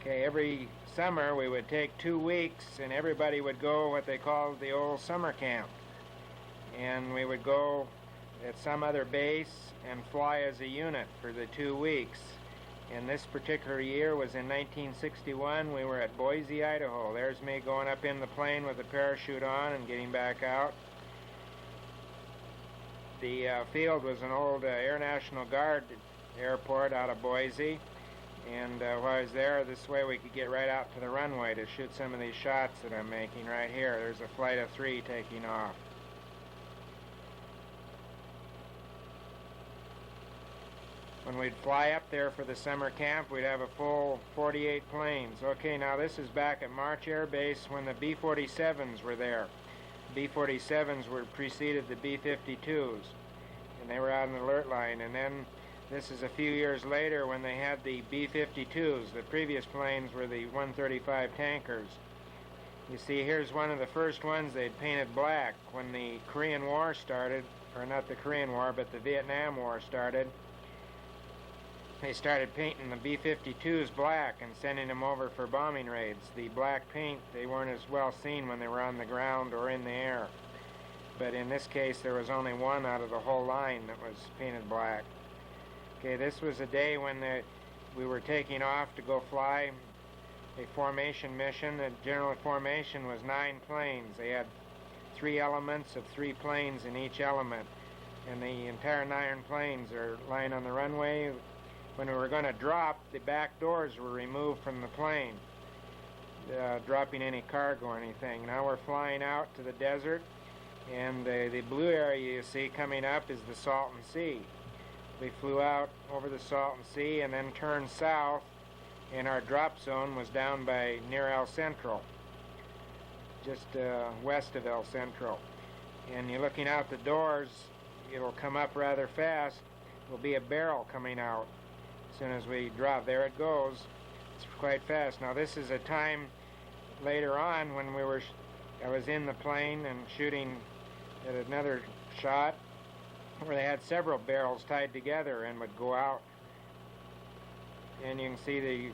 Okay, every summer we would take 2 weeks and everybody would go what they called the old summer camp. And we would go at some other base and fly as a unit for the 2 weeks. And this particular year was in 1961. We were at Boise, Idaho. There's me going up in the plane with the parachute on and getting back out. The field was an old Air National Guard airport out of Boise. And while I was there, this way we could get right out to the runway to shoot some of these shots that I'm making right here. There's a flight of 3 taking off. When we'd fly up there for the summer camp, we'd have a full 48 planes. Okay, now this is back at March Air Base when the B-47s were there. B-47s were preceded the B-52s, and they were out in the alert line. And then this is a few years later when they had the B-52s. The previous planes were the 135 tankers. You see, here's one of the first ones they'd painted black when the Korean War started, or not the Korean War, but the Vietnam War started. They started painting the B-52s black and sending them over for bombing raids. The black paint, they weren't as well seen when they were on the ground or in the air. But in this case, there was only one out of the whole line that was painted black. Okay, this was a day when we were taking off to go fly a formation mission. The general formation was 9 planes. They had 3 elements of 3 planes in each element. And the entire 9 planes are lying on the runway. When we were going to drop, the back doors were removed from the plane, dropping any cargo or anything. Now we're flying out to the desert, and the blue area you see coming up is the Salton Sea. We flew out over the Salton Sea and then turned south, and our drop zone was down by near El Centro, just west of El Centro. And you're looking out the doors, it'll come up rather fast. There'll be a barrel coming out. As soon as we drop, there it goes. It's quite fast. Now this is a time later on when I was in the plane and shooting at another shot where they had several barrels tied together and would go out. And you can see the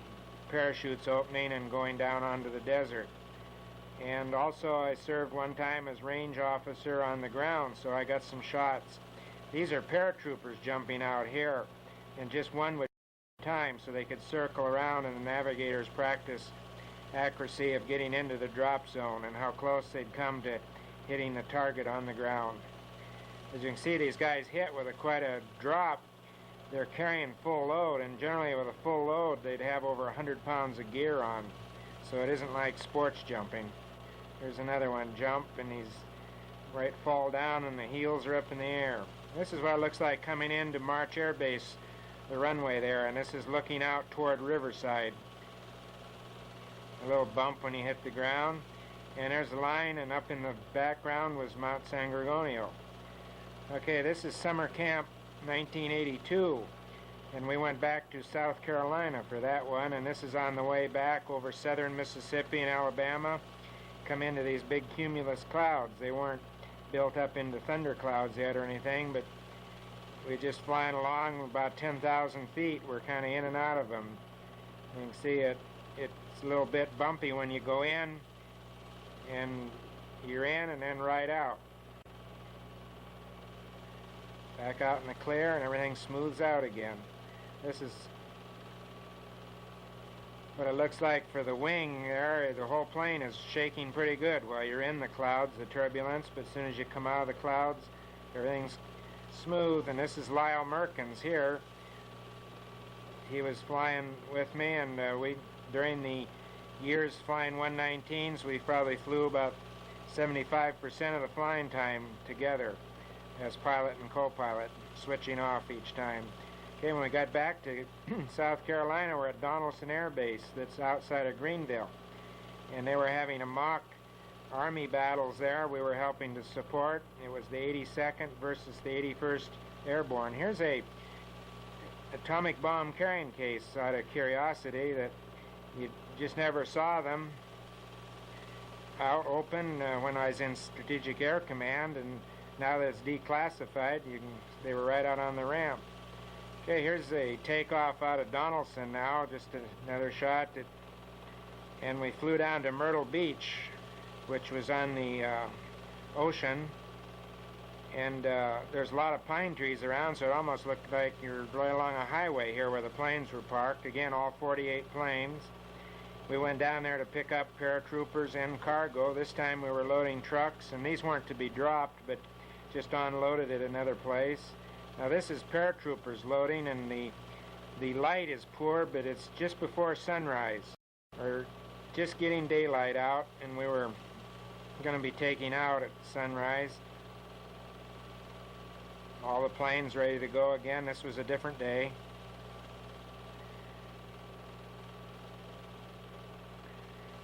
parachutes opening and going down onto the desert. And also I served one time as range officer on the ground, so I got some shots. These are paratroopers jumping out here, and just one would time so they could circle around and the navigators practice accuracy of getting into the drop zone and how close they'd come to hitting the target on the ground. As you can see, these guys hit with quite a drop. They're carrying full load, and generally with a full load they'd have over 100 pounds of gear on, so it isn't like sports jumping. Here's another one, jump, and he's right fall down and the heels are up in the air. This is what it looks like coming into March Air Base, the runway there, and this is looking out toward Riverside. A little bump when you hit the ground, and there's the line, and up in the background was Mount San Gorgonio. Okay, this is summer camp 1982, and we went back to South Carolina for that one, and this is on the way back over southern Mississippi and Alabama. Come into these big cumulus clouds. They weren't built up into thunder clouds yet or anything, but we're just flying along about 10,000 feet. We're kind of in and out of them. You can see it's a little bit bumpy when you go in, and you're in and then right out. Back out in the clear and everything smooths out again. This is what it looks like for the wing there. The whole plane is shaking pretty good while you're in the clouds, the turbulence, but as soon as you come out of the clouds, everything's smooth. And this is Lyle Merkins here. He was flying with me, and during the years flying 119s, we probably flew about 75% of the flying time together as pilot and co-pilot, switching off each time. Okay, when we got back to South Carolina, we're at Donaldson Air Base that's outside of Greenville, and they were having a mock Army battles there. We were helping to support. It was the 82nd versus the 81st Airborne. Here's a atomic bomb carrying case out of curiosity that you just never saw them out open when I was in Strategic Air Command, and now that it's declassified, they were right out on the ramp. Okay, here's a takeoff out of Donaldson now, just another shot that and we flew down to Myrtle Beach, which was on the ocean. And there's a lot of pine trees around, so it almost looked like you're going along a highway here where the planes were parked. Again, all 48 planes. We went down there to pick up paratroopers and cargo. This time we were loading trucks, and these weren't to be dropped, but just unloaded at another place. Now this is paratroopers loading, and the light is poor, but it's just before sunrise, or just getting daylight out, and we were going to be taking out at sunrise. All the planes ready to go again. This was a different day.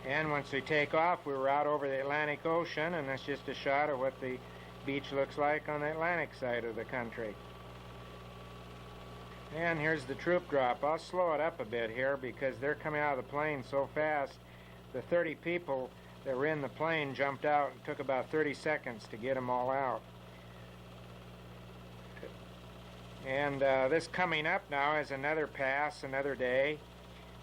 And once we take off, we were out over the Atlantic Ocean, and that's just a shot of what the beach looks like on the Atlantic side of the country. And here's the troop drop. I'll slow it up a bit here because they're coming out of the plane so fast. The 30 people that were in the plane jumped out. It took about 30 seconds to get them all out. And this coming up now is another pass, another day,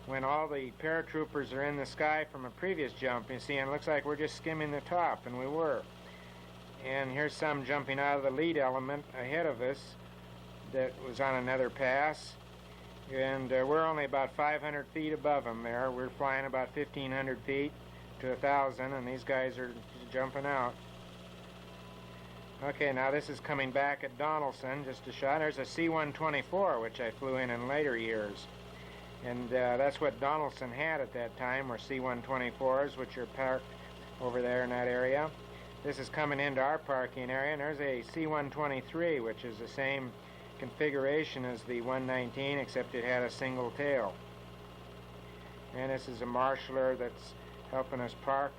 when all the paratroopers are in the sky from a previous jump. You see, and it looks like we're just skimming the top, and we were. And here's some jumping out of the lead element ahead of us that was on another pass. And we're only about 500 feet above them there. We're flying about 1,500 feet to 1,000, and these guys are jumping out. Okay, now this is coming back at Donaldson, just a shot. There's a C-124, which I flew in later years. And that's what Donaldson had at that time, were C-124s, which are parked over there in that area. This is coming into our parking area, and there's a C-123, which is the same configuration as the 119, except it had a single tail. And this is a marshaller that's helping us park.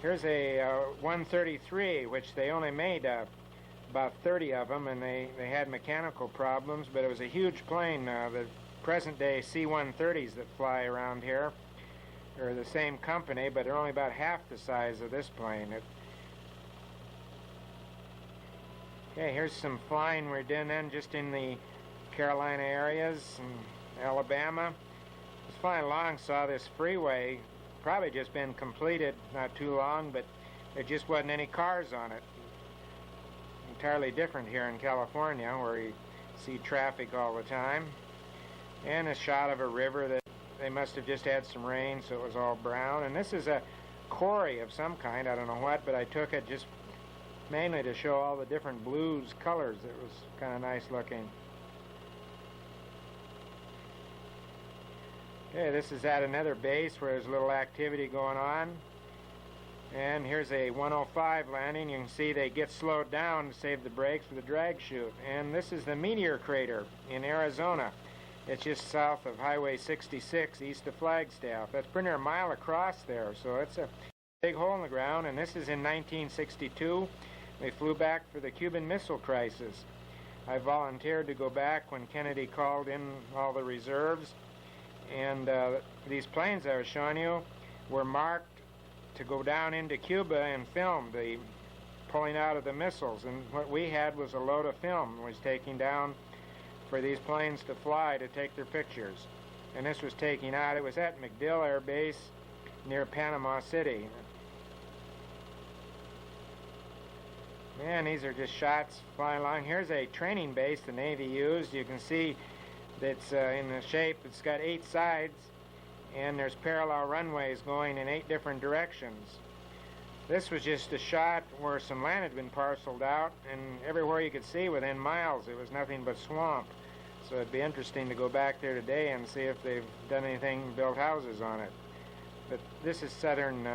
Here's a 133, which they only made about 30 of them, and they had mechanical problems, but it was a huge plane. The present-day C-130s that fly around here are the same company, but they're only about half the size of this plane. Okay, here's some flying we're doing then just in the Carolina areas and Alabama. I was flying along, saw this freeway, probably just been completed not too long, but there just wasn't any cars on it. Entirely different here in California, where you see traffic all the time. And a shot of a river that they must have just had some rain, so it was all brown. And this is a quarry of some kind, I don't know what, but I took it just mainly to show all the different blues colors. It was kind of nice looking. Okay, this is at another base where there's a little activity going on. And here's a 105 landing. You can see they get slowed down to save the brakes for the drag chute. And this is the Meteor Crater in Arizona. It's just south of Highway 66, east of Flagstaff. That's pretty near a mile across there, so it's a big hole in the ground. And this is in 1962. They flew back for the Cuban Missile Crisis. I volunteered to go back when Kennedy called in all the reserves. And these planes I was showing you were marked to go down into Cuba and film the pulling out of the missiles. And what we had was a load of film was taking down for these planes to fly to take their pictures. And this was taking out, it was at MacDill Air Base near Panama City. Man, these are just shots flying along. Here's a training base the Navy used. You can see that's in the shape. It's got 8 sides, and there's parallel runways going in 8 different directions. This was just a shot where some land had been parceled out, and everywhere you could see within miles it was nothing but swamp. So it'd be interesting to go back there today and see if they've done anything, built houses on it. But this is southern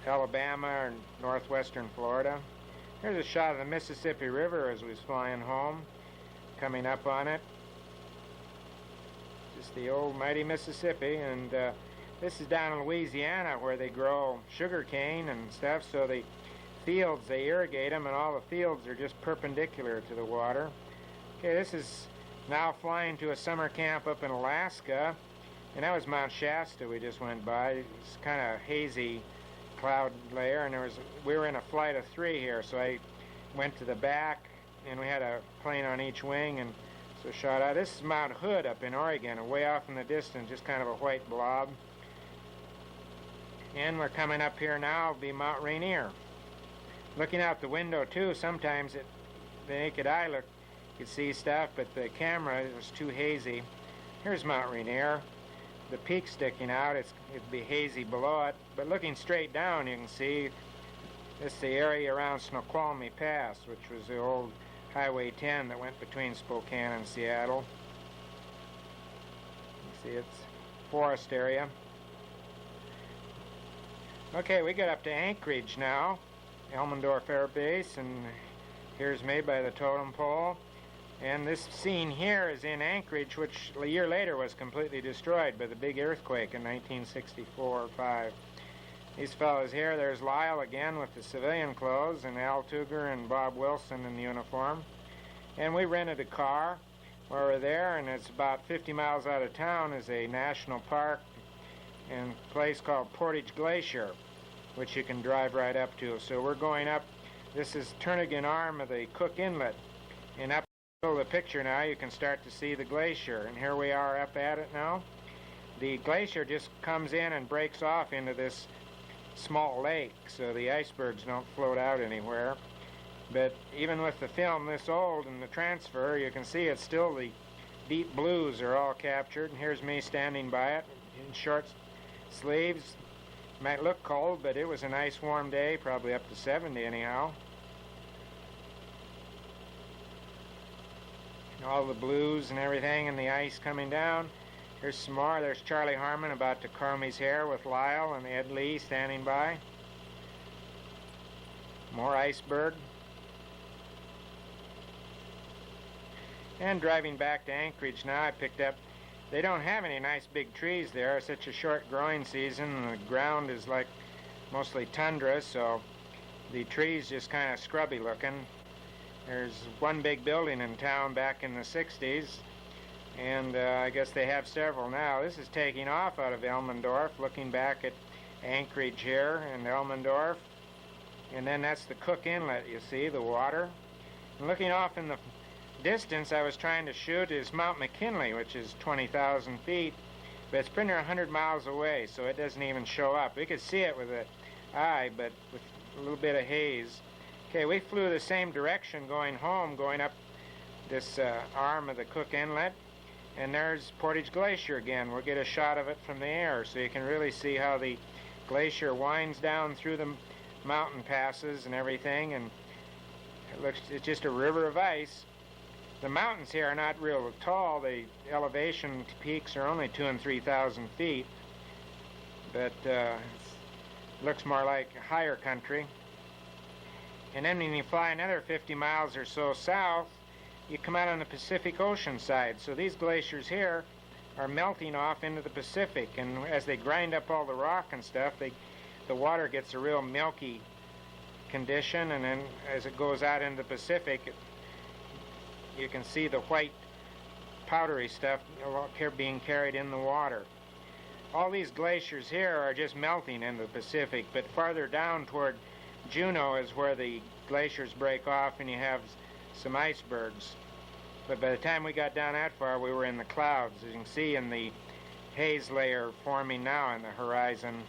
Alabama or northwestern Florida. Here's a shot of the Mississippi River as we was flying home, coming up on it. Just the old mighty Mississippi. And this is down in Louisiana where they grow sugar cane and stuff, so the fields, they irrigate them, and all the fields are just perpendicular to the water. Okay, this is now flying to a summer camp up in Alaska, and that was Mount Shasta we just went by. It's kind of hazy cloud layer, and we were in a flight of 3 here, so I went to the back, and we had a plane on each wing, and so shot out. This is Mount Hood up in Oregon, and way off in the distance, just kind of a white blob. And we're coming up here now, will be Mount Rainier. Looking out the window too, sometimes the naked eye you could see stuff, but the camera is too hazy. Here's Mount Rainier. The peak sticking out, it'd be hazy below it, but looking straight down you can see this is the area around Snoqualmie Pass, which was the old Highway 10 that went between Spokane and Seattle. You see it's forest area. Okay, we get up to Anchorage now, Elmendorf Air Base, and here's me by the totem pole. And this scene here is in Anchorage, which a year later was completely destroyed by the big earthquake in 1964 or 5. These fellows here, there's Lyle again with the civilian clothes, and Al Tuger and Bob Wilson in the uniform. And we rented a car while we're there, and it's about 50 miles out of town is a national park and a place called Portage Glacier, which you can drive right up to. So we're going up, this is Turnagain Arm of the Cook Inlet, and up the picture now you can start to see the glacier, and here we are up at it now. The glacier just comes in and breaks off into this small lake, so the icebergs don't float out anywhere. But even with the film this old and the transfer, you can see it's still the deep blues are all captured, and here's me standing by it in short sleeves. Might look cold, but it was a nice warm day, probably up to 70 anyhow. All the blues and everything and the ice coming down. Here's some more. There's Charlie Harmon about to comb his hair with Lyle and Ed Lee standing by. More iceberg. And driving back to Anchorage now, I picked up, they don't have any nice big trees there. It's such a short growing season, and the ground is like mostly tundra, so the trees just kind of scrubby looking. There's one big building in town back in the 60s, and I guess they have several now. This is taking off out of Elmendorf, looking back at Anchorage here and Elmendorf. And then that's the Cook Inlet, you see, the water. And looking off in the distance I was trying to shoot is Mount McKinley, which is 20,000 feet, but it's pretty near 100 miles away, so it doesn't even show up. We could see it with the eye, but with a little bit of haze. Okay, we flew the same direction going home, going up this arm of the Cook Inlet, and there's Portage Glacier again. We'll get a shot of it from the air, so you can really see how the glacier winds down through the mountain passes and everything, and it's just a river of ice. The mountains here are not real tall. The elevation peaks are only 2,000 and 3,000 feet, but it looks more like higher country. And then when you fly another 50 miles or so south, you come out on the Pacific Ocean side. So these glaciers here are melting off into the Pacific, and as they grind up all the rock and stuff, the water gets a real milky condition, and then as it goes out into the Pacific, you can see the white powdery stuff being carried in the water. All these glaciers here are just melting in the Pacific, but farther down toward Juneau is where the glaciers break off and you have some icebergs. But by the time we got down that far, we were in the clouds, as you can see in the haze layer forming now on the horizon.